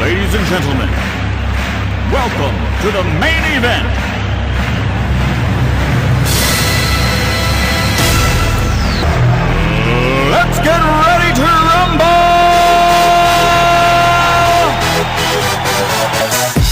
Ladies and gentlemen, welcome to the main event. Let's get ready to rumble!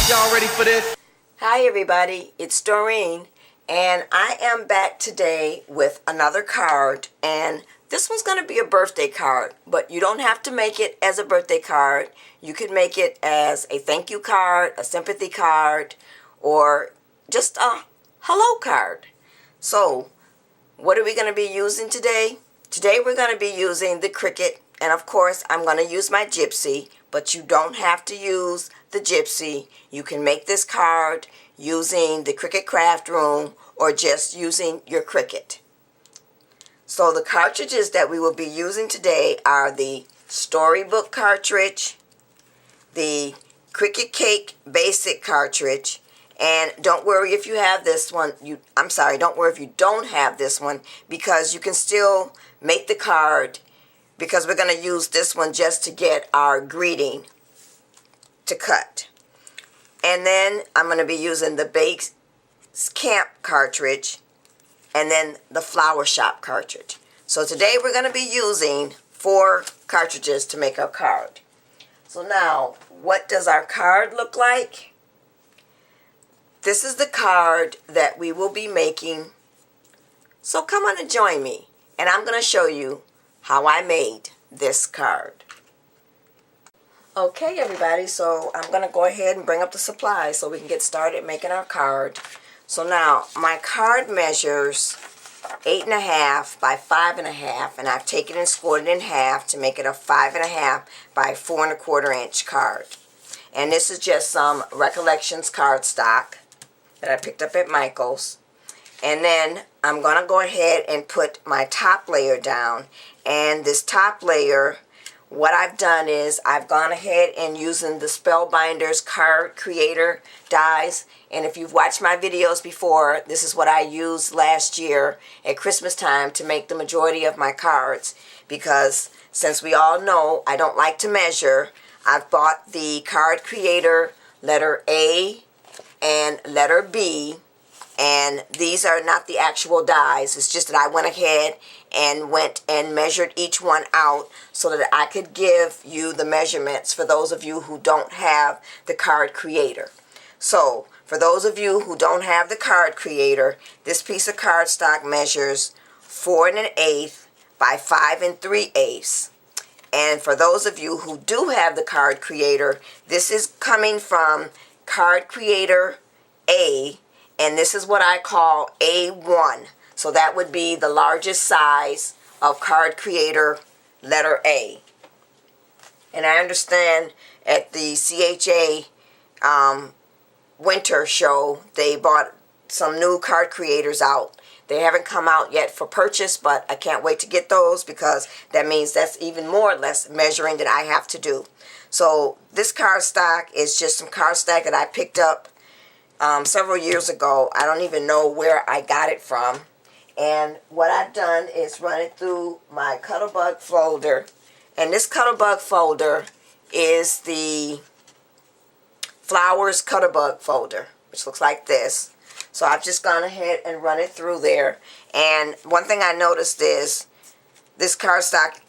Y'all ready for this? Hi everybody, it's Doreen, and I am back today with another card, and this one's going to be a birthday card, but you don't have to make it as a birthday card. You can make it as a thank you card, a sympathy card, or just a hello card. So, what are we going to be using today? Today we're going to be using the Cricut, and of course I'm going to use my Gypsy, but you don't have to use the Gypsy. You can make this card using the Cricut Craft Room or just using your Cricut. So the cartridges that we will be using today are the Storybook cartridge, the Cricut Cake Basic cartridge, and don't worry if you have this one. Don't worry if you don't have this one, because you can still make the card, because we're going to use this one just to get our greeting to cut. And then I'm going to be using the Base Camp cartridge, and then the Flower Shoppe cartridge. So today we're going to be using 4 cartridges to make our card. So now, what does our card look like? This is the card that we will be making. So come on and join me, and I'm going to show you how I made this card. Okay everybody, so I'm going to go ahead and bring up the supplies so we can get started making our card. So now, my card measures 8.5 by 5.5, and I've taken and scored it in half to make it a 5.5 by 4.25 inch card. And this is just some Recollections cardstock that I picked up at Michael's. And then I'm going to go ahead and put my top layer down. And this top layer, what I've done is I've gone ahead and using the Spellbinders Card Creator dies. And if you've watched my videos before, this is what I used last year at Christmas time to make the majority of my cards. Because since we all know I don't like to measure, I've bought the Card Creator Letter A and Letter B. And these are not the actual dies. It's just that I went ahead and measured each one out so that I could give you the measurements for those of you who don't have the Card Creator. So, for those of you who don't have the Card Creator, this piece of cardstock measures 4 1/8 by 5 3/8. And for those of you who do have the Card Creator, this is coming from Card Creator A, and this is what I call A1. So that would be the largest size of Card Creator Letter A. And I understand at the CHA winter show, they bought some new card creators out. They haven't come out yet for purchase, but I can't wait to get those, because that means that's even more or less measuring that I have to do. So this cardstock is just some cardstock that I picked up several years ago. I don't even know where I got it from. And what I've done is run it through my Cuttlebug folder. And this Cuttlebug folder is the Flowers Cuttlebug folder, which looks like this. So I've just gone ahead and run it through there. And one thing I noticed is this cardstock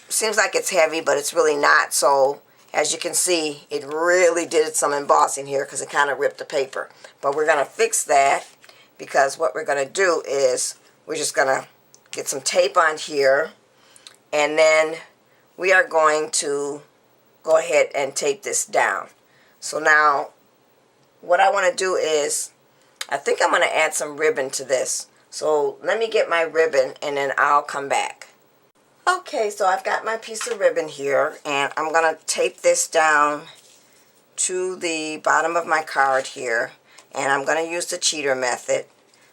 seems like it's heavy, but it's really not. So as you can see, it really did some embossing here because it kind of ripped the paper. But we're going to fix that, because what we're going to do is we're just going to get some tape on here, and then we are going to go ahead and tape this down. So now what I want to do is, I think I'm going to add some ribbon to this. So let me get my ribbon and then I'll come back. Okay, so I've got my piece of ribbon here, and I'm going to tape this down to the bottom of my card here, and I'm going to use the cheater method.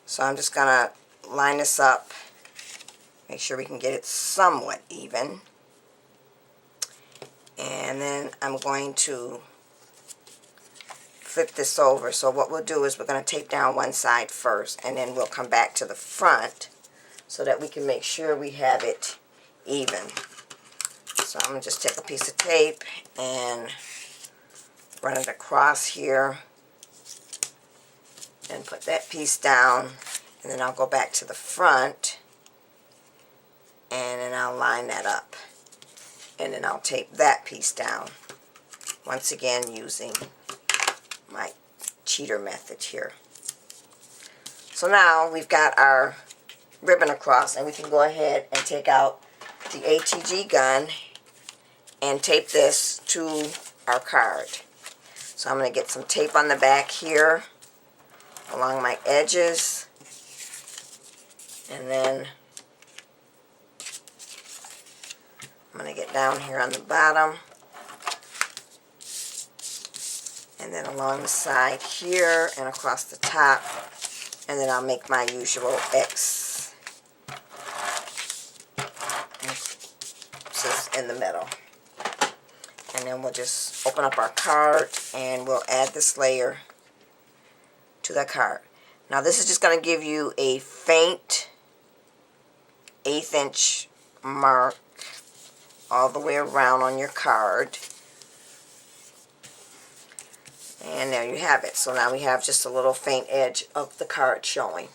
So I'm just going to line this up, make sure we can get it somewhat even, and then I'm going to flip this over. So what we'll do is we're going to tape down one side first, and then we'll come back to the front so that we can make sure we have it even. So I'm going to just take a piece of tape and run it across here and put that piece down, and then I'll go back to the front and then I'll line that up, and then I'll tape that piece down, once again using my cheater method here. So now we've got our ribbon across, and we can go ahead and take out the ATG gun and tape this to our card. So I'm going to get some tape on the back here along my edges, and then I'm going to get down here on the bottom, and then along the side here and across the top, and then I'll make my usual X just in the middle. And then we'll just open up our card and we'll add this layer to the card. Now this is just going to give you a faint 1/8 inch mark all the way around on your card. And there you have it. So now we have just a little faint edge of the card showing.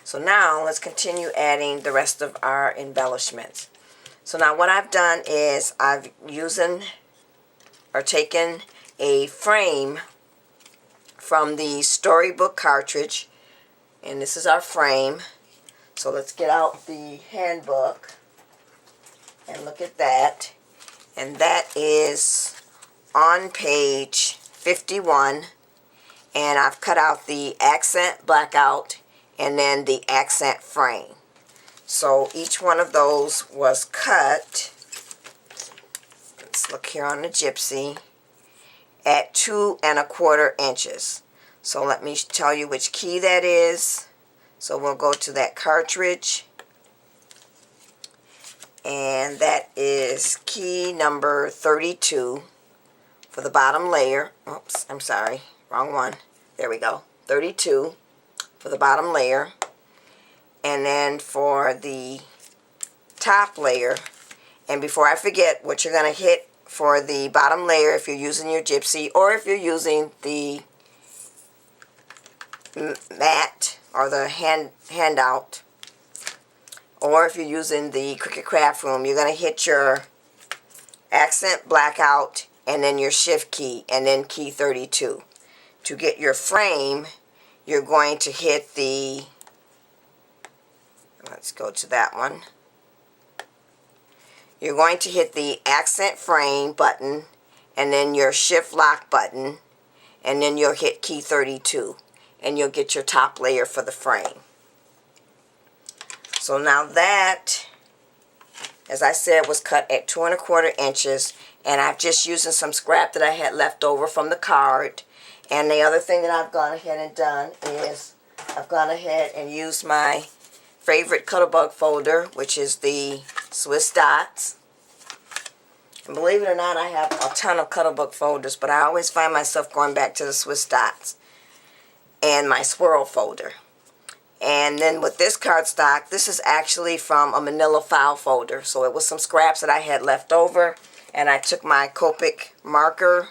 So now let's continue adding the rest of our embellishments. So now what I've done is I've taken a frame from the Storybook cartridge, and this is our frame. So let's get out the handbook and look at that. And that is on page 51, and I've cut out the accent blackout and then the accent frame. So each one of those was cut, let's look here on the Gypsy, at 2 1/4 inches. So let me tell you which key that is. So we'll go to that cartridge, and that is key number 32 for the bottom layer. Oops, I'm sorry, wrong one. There we go, 32 for the bottom layer. And then for the top layer, and before I forget, what you're going to hit for the bottom layer, if you're using your Gypsy or if you're using the mat or the handout, or if you're using the Cricut Craft Room, you're going to hit your accent blackout and then your shift key and then key 32. To get your frame, you're going to hit the, let's go to that one. You're going to hit the accent frame button and then your shift lock button, and then you'll hit key 32 and you'll get your top layer for the frame. So now that, as I said, was cut at 2 1/4 inches, and I've just using some scrap that I had left over from the card. And the other thing that I've gone ahead and done is I've gone ahead and used my favorite Cuttlebug folder, which is the Swiss Dots. And believe it or not, I have a ton of Cuttlebug folders, but I always find myself going back to the Swiss Dots and my swirl folder. And then with this cardstock, this is actually from a manila file folder. So it was some scraps that I had left over, and I took my Copic marker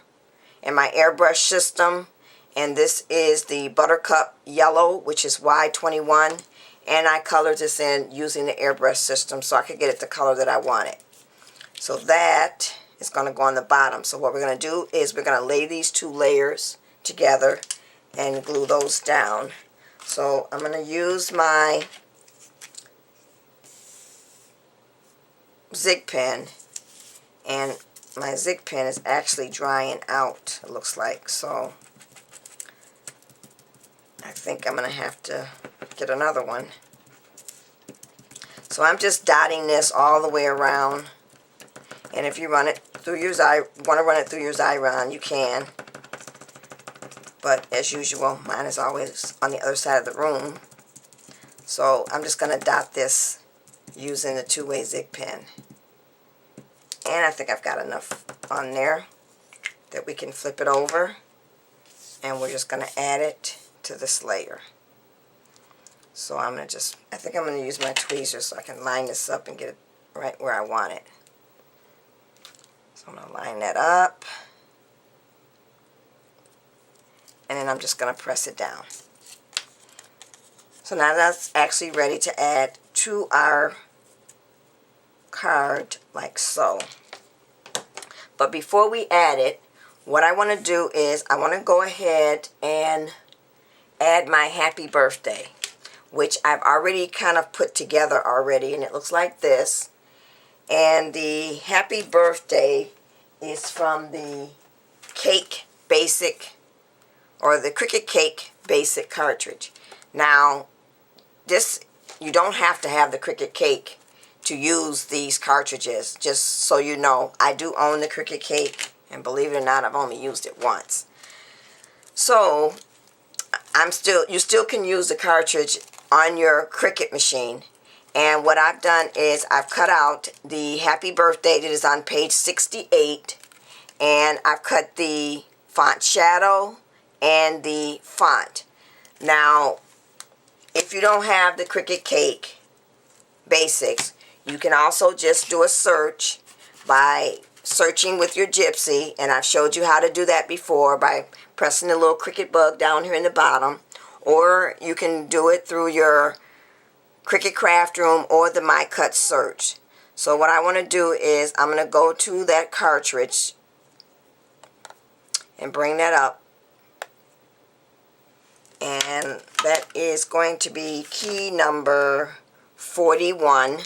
and my airbrush system, and this is the Buttercup yellow, which is Y21, and I colored this in using the airbrush system so I could get it the color that I wanted. So that is going to go on the bottom. So what we're going to do is we're going to lay these two layers together and glue those down. So I'm going to use my zig pen, and my zig pen is actually drying out, it looks like. So I think I'm going to have to get another one. So I'm just dotting this all the way around. And if you run it through your want to run it through your Xyron, you can. But as usual, mine is always on the other side of the room. So I'm just going to dot this using the two-way zig pen. And I think I've got enough on there that we can flip it over. And we're just going to add it to this layer. So I'm going to I think I'm going to use my tweezers so I can line this up and get it right where I want it. So I'm going to line that up. and I'm just going to press it down. So now that's actually ready to add to our card like so. But before we add it, what I want to do is I want to go ahead and add my happy birthday, which I've already kind of put together already, and it looks like this. And the happy birthday is from the Cake Basic, or the Cricut Cake Basic cartridge. Now, this, you don't have to have the Cricut Cake to use these cartridges. Just so you know, I do own the Cricut Cake, and believe it or not, I've only used it once. So, you still can use the cartridge on your Cricut machine. And what I've done is I've cut out the happy birthday that is on page 68, and I've cut the font shadow and the font. Now, if you don't have the Cricut Cake Basics, you can also just do a search by searching with your Gypsy, and I've showed you how to do that before by pressing the little Cricut bug down here in the bottom, or you can do it through your Cricut Craft Room or the My Cut search. So what I want to do is I'm going to go to that cartridge and bring that up, and that is going to be key number 41.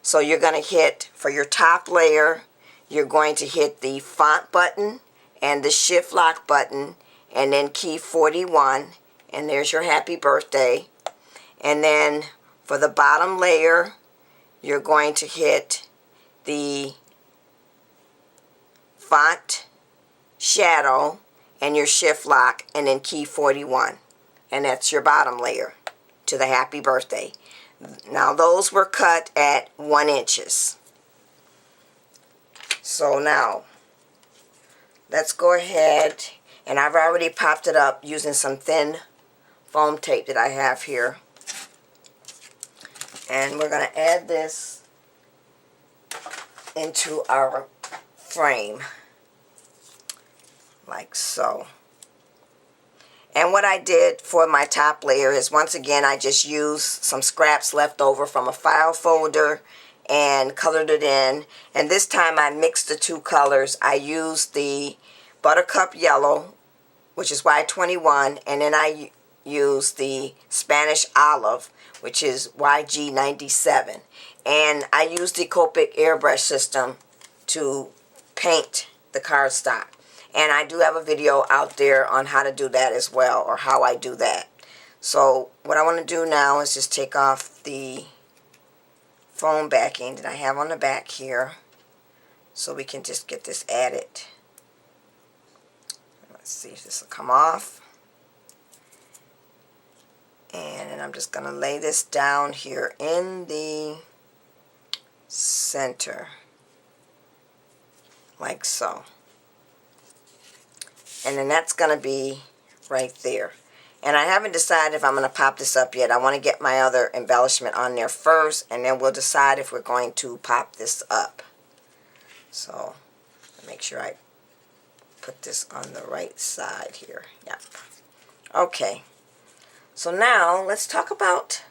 So you're going to hit, for your top layer, you're going to hit the font button and the shift lock button, and then key 41, and there's your happy birthday. And then for the bottom layer, you're going to hit the font shadow and your shift lock, and then key 41, and that's your bottom layer to the happy birthday. Now those were cut at 1 inches. So now let's go ahead, and I've already popped it up using some thin foam tape that I have here, and we're going to add this into our frame like so. And what I did for my top layer is, once again, I just used some scraps left over from a file folder and colored it in. And this time I mixed the two colors. I used the Buttercup yellow, which is Y21, and then I used the Spanish olive, which is YG97. And I used the Copic airbrush system to paint the cardstock. And I do have a video out there on how to do that as well, or how I do that. So what I want to do now is just take off the foam backing that I have on the back here, so we can just get this added. Let's see if this will come off. And then I'm just going to lay this down here in the center, like so. And then that's going to be right there. And I haven't decided if I'm going to pop this up yet. I want to get my other embellishment on there first, and then we'll decide if we're going to pop this up. So, make sure I put this on the right side here. Yep. Okay. So now, let's talk about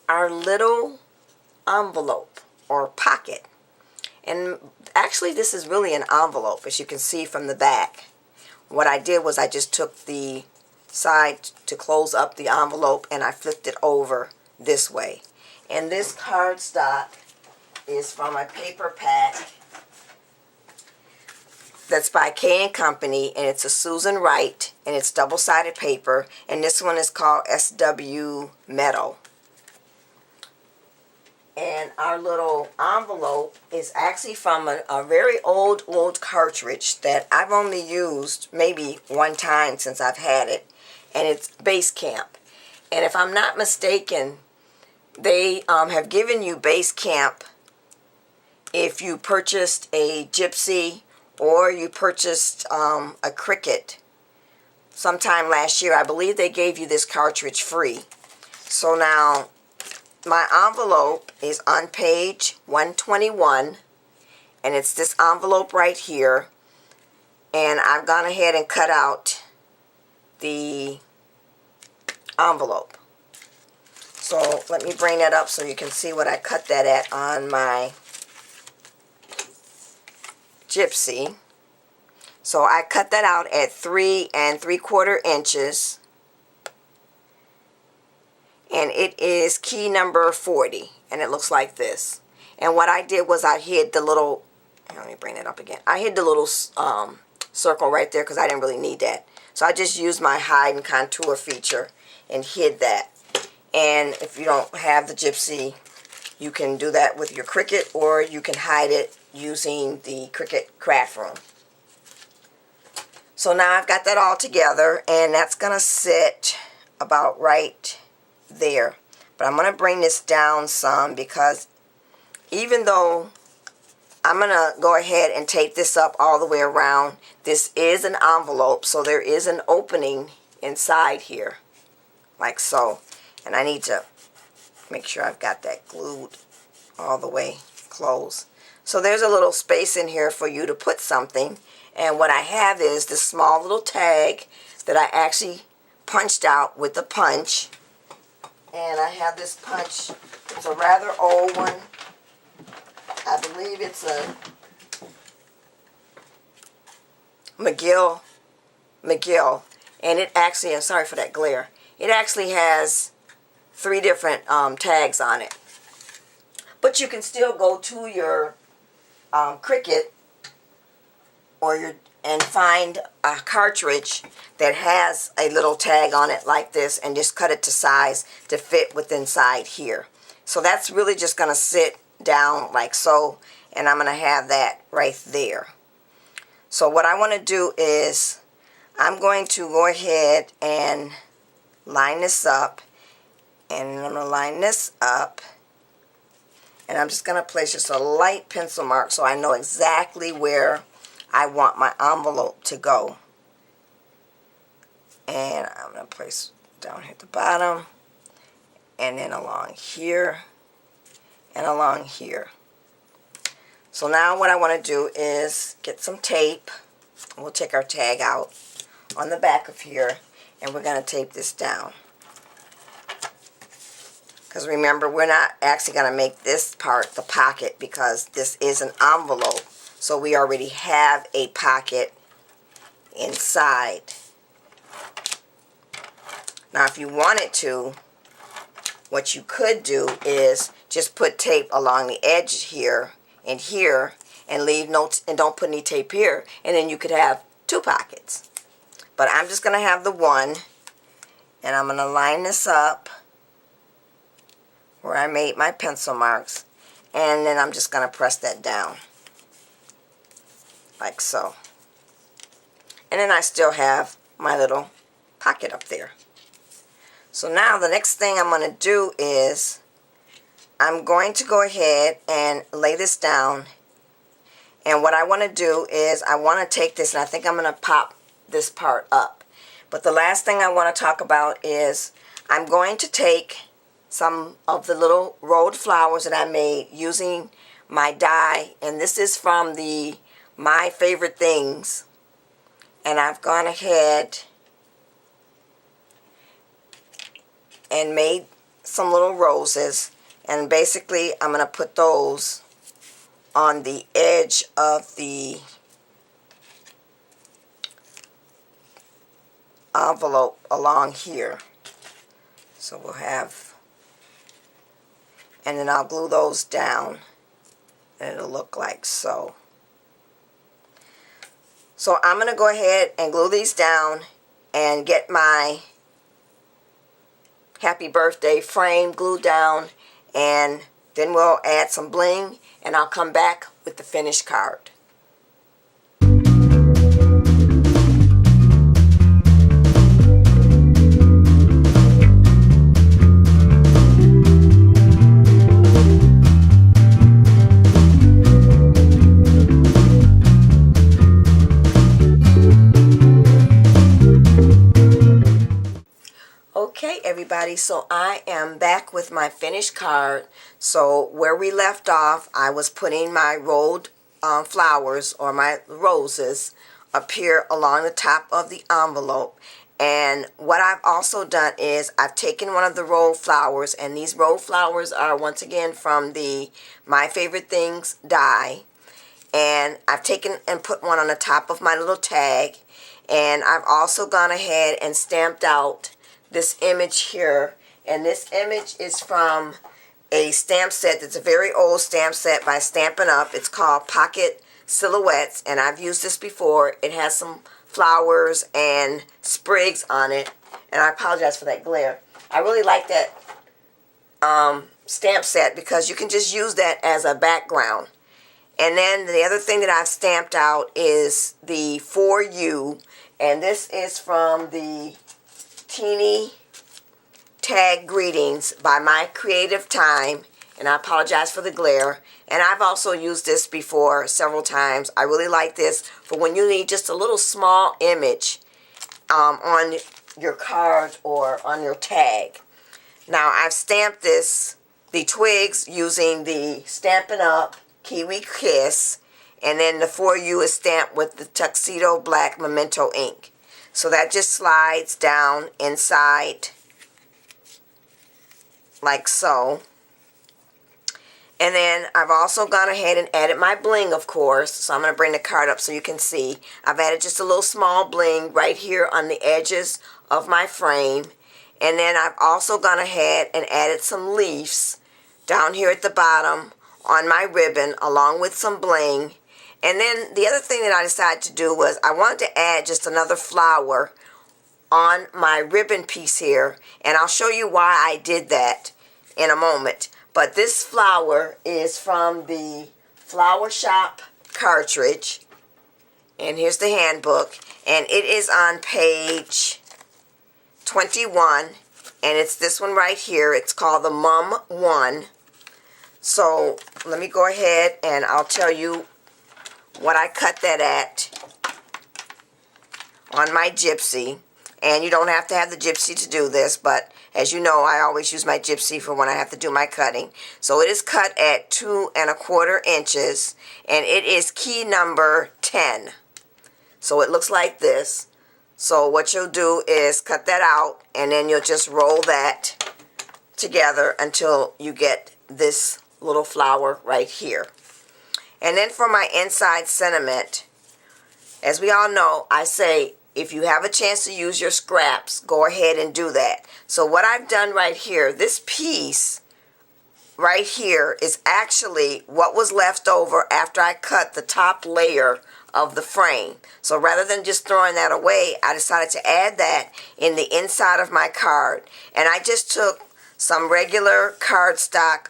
our little envelope or pocket. And actually, this is really an envelope, as you can see from the back. What I did was I just took the side to close up the envelope, and I flipped it over this way. And this cardstock is from a paper pack that's by K & Company, and it's a Susan Wright, and it's double-sided paper, and this one is called SW Metal. And our little envelope is actually from a very old cartridge that I've only used maybe one time since I've had it, and it's Base Camp. And if I'm not mistaken, they have given you Base Camp if you purchased a Gypsy or you purchased a Cricut sometime last year. I believe they gave you this cartridge free. So now, my envelope is on page 121, and it's this envelope right here, and I've gone ahead and cut out the envelope. So let me bring that up so you can see what I cut that at on my Gypsy. So I cut that out at 3 3/4 inches. And it is key number 40. And it looks like this. And what I did was I hid the little, let me bring it up again. I hid the little circle right there because I didn't really need that. So I just used my hide and contour feature and hid that. And if you don't have the Gypsy, you can do that with your Cricut, or you can hide it using the Cricut craft room. So now I've got that all together, and that's going to sit about right there. But I'm going to bring this down some because even though I'm going to go ahead and tape this up all the way around, this is an envelope, so there is an opening inside here, like so. And I need to make sure I've got that glued all the way closed. So there's a little space in here for you to put something. And what I have is this small little tag that I actually punched out with a punch. And I have this punch. It's a rather old one. I believe it's a McGill. And it actually, I'm sorry for that glare, it actually has 3 different tags on it. But you can still go to your Cricut and find a cartridge that has a little tag on it like this, and just cut it to size to fit with inside here. So that's really just going to sit down like so, and I'm going to have that right there. So what I want to do is I'm going to go ahead and line this up, and I'm going to line this up, and I'm just going to place just a light pencil mark so I know exactly where I want my envelope to go. And I'm going to place down here at the bottom, and then along here, and along here. So now what I want to do is get some tape. We'll take our tag out on the back of here, and we're going to tape this down. Because remember, we're not actually going to make this part the pocket because this is an envelope. So we already have a pocket inside. Now if you wanted to, what you could do is just put tape along the edge here and here, and leave notes, and don't put any tape here, and then you could have 2 pockets. But I'm just going to have the one, and I'm going to line this up where I made my pencil marks, and then I'm just going to press that down like so. And then I still have my little pocket up there. So now the next thing I'm going to do is I'm going to go ahead and lay this down, and what I want to do is I want to take this, and I think I'm going to pop this part up. But the last thing I want to talk about is I'm going to take some of the little rolled flowers that I made using my die, and this is from the My Favorite Things, and I've gone ahead and made some little roses, and basically I'm going to put those on the edge of the envelope along here. So we'll have, and then I'll glue those down, and it'll look like so. So I'm going to go ahead and glue these down and get my happy birthday frame glued down, and then we'll add some bling, and I'll come back with the finished card. Okay everybody, so I am back with my finished card. So where we left off, I was putting my rolled flowers, or my roses, up here along the top of the envelope, And what I've also done is I've taken one of the roll flowers, and these roll flowers are once again from the My Favorite Things die. And I've taken and put one on the top of my little tag. And I've also gone ahead and stamped out this image here. And this image is from a stamp set that's a very old stamp set by Stampin' Up. It's called Pocket Silhouettes, and I've used this before. It has some flowers and sprigs on it, and I apologize for that glare. I really like that stamp set because you can just use that as a background. And then the other thing that I've stamped out is the For You, and this is from the Teeny Tag Greetings by My Creative Time, and I apologize for the glare. And I've also used this before several times. I really like this for when you need just a little small image on your card or on your tag. Now I've stamped the twigs using the Stampin' Up Kiwi Kiss, and then the For You is stamped with the Tuxedo Black Memento ink. So that just slides down inside like so. And then I've also gone ahead and added my bling, of course. So I'm going to bring the card up so you can see. I've added just a little small bling right here on the edges of my frame. And then I've also gone ahead and added some leaves down here at the bottom on my ribbon along with some bling. And then the other thing that I decided to do was I wanted to add just another flower on my ribbon piece here. And I'll show you why I did that in a moment. But this flower is from the Flower Shoppe cartridge. And here's the handbook. And it is on page 21. And it's this one right here. It's called the Mum One. So let me go ahead and I'll tell you what I cut that at on my gypsy. And you don't have to have the gypsy to do this, but as you know, I always use my gypsy for when I have to do my cutting. So it is cut at 2 1/4 inches, and it is key number 10. So it looks like this. So what you'll do is cut that out, and then you'll just roll that together until you get this little flower right here. And then for my inside sentiment, as we all know, I say, if you have a chance to use your scraps, go ahead and do that. So what I've done right here, this piece right here is actually what was left over after I cut the top layer of the frame. So rather than just throwing that away, I decided to add that in the inside of my card. And I just took some regular cardstock,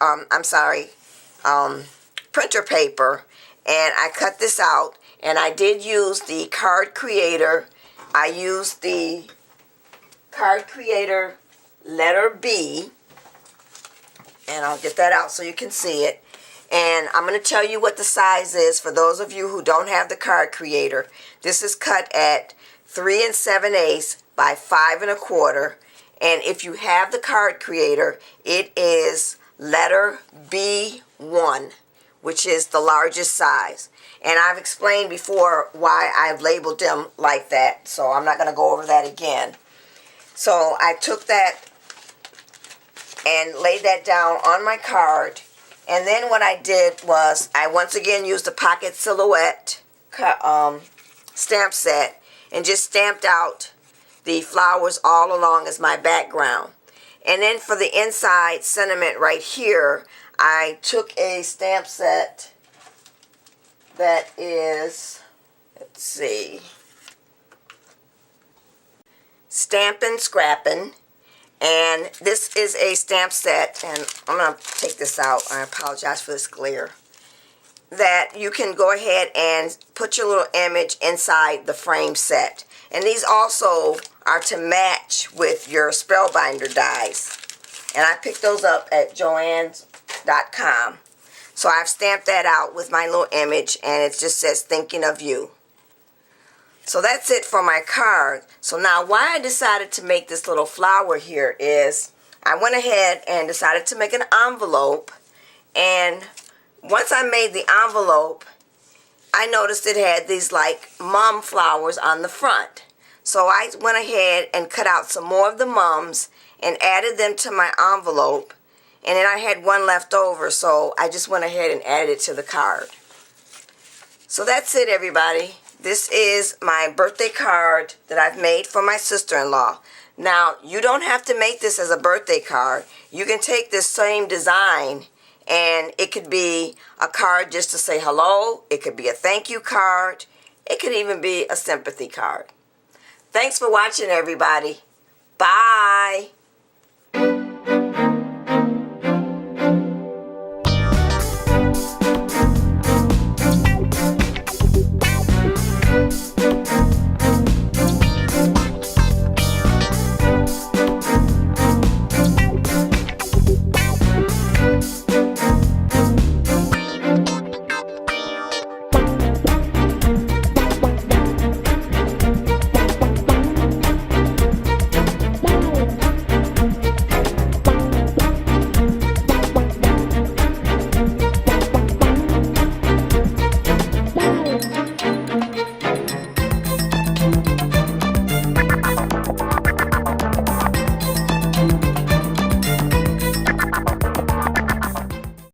printer paper, and I cut this out. And I did use the Card Creator. I used the Card Creator Letter B, and I'll get that out so you can see it. And I'm going to tell you what the size is for those of you who don't have the Card Creator. This is cut at 3 7/8 by 5 1/4. And if you have the Card Creator, it is letter B1, which is the largest size. And I've explained before why I've labeled them like that, so I'm not going to go over that again. So I took that and laid that down on my card. And then what I did was I once again used the Pocket Silhouette stamp set and just stamped out the flowers all along as my background. And then for the inside sentiment right here, I took a stamp set that is, let's see, Stampin' Scrappin'. And this is a stamp set, and I'm going to take this out. I apologize for this glare. That you can go ahead and put your little image inside the frame set. And these also are to match with your Spellbinder dies. And I picked those up at Joann's.com. So I've stamped that out with my little image, and it just says thinking of you. So that's it for my card. So now why I decided to make this little flower here is I went ahead and decided to make an envelope. And once I made the envelope, I noticed it had these like mum flowers on the front. So I went ahead and cut out some more of the mums and added them to my envelope. And then I had one left over, so I just went ahead and added it to the card. So that's it, everybody. This is my birthday card that I've made for my sister-in-law. Now, you don't have to make this as a birthday card. You can take this same design and it could be a card just to say hello. It could be a thank you card. It could even be a sympathy card. Thanks for watching, everybody. Bye.